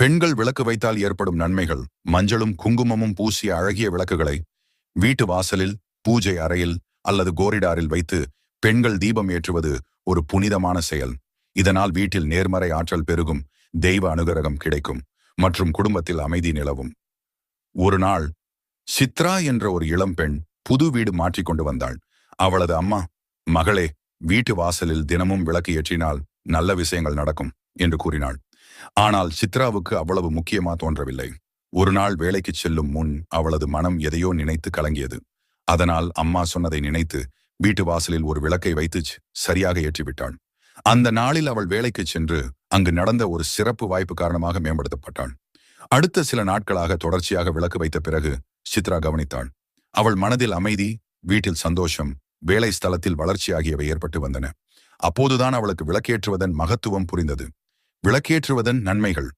பெண்கள் விளக்கு வைத்தால் ஏற்படும் நன்மைகள். மஞ்சளும் குங்குமமும் பூசிய அழகிய விளக்குகளை வீட்டு வாசலில், பூஜை அறையில் அல்லது கோரிடாரில் வைத்து பெண்கள் தீபம் ஏற்றுவது ஒரு புனிதமான செயல். இதனால் வீட்டில் நேர்மறை ஆற்றல் பெருகும், தெய்வ அனுகிரகம் கிடைக்கும் மற்றும் குடும்பத்தில் அமைதி நிலவும். ஒரு நாள் சித்ரா என்ற ஒரு இளம்பெண் புது வீடு மாற்றிக்கொண்டு வந்தாள். அவளது அம்மா, மகளே, வீட்டு வாசலில் தினமும் விளக்கு ஏற்றினால் நல்ல விஷயங்கள் நடக்கும் என்று கூறினாள். ஆனால் சித்ராவுக்கு அவ்வளவு முக்கியமா தோன்றவில்லை. ஒரு நாள் வேலைக்கு செல்லும் முன் அவளது மனம் எதையோ நினைத்து கலங்கியது. அதனால் அம்மா சொன்னதை நினைத்து வீட்டு வாசலில் ஒரு விளக்கை வைத்து சரியாக ஏற்றிவிட்டாள். அந்த நாளில் அவள் வேலைக்கு சென்று அங்கு நடந்த ஒரு சிறப்பு வாய்ப்பு காரணமாக மேம்படுத்தப்பட்டாள். அடுத்த சில நாட்களாக தொடர்ச்சியாக விளக்கு வைத்த பிறகு சித்ரா கவனித்தாள். அவள் மனதில் அமைதி, வீட்டில் சந்தோஷம், வேலை ஸ்தலத்தில் வளர்ச்சி ஆகியவை ஏற்பட்டு வந்தன. அப்போதுதான் அவளுக்கு விளக்கேற்றுவதன் மகத்துவம் புரிந்தது. விளக்கேற்றுவதன் நன்மைகள்.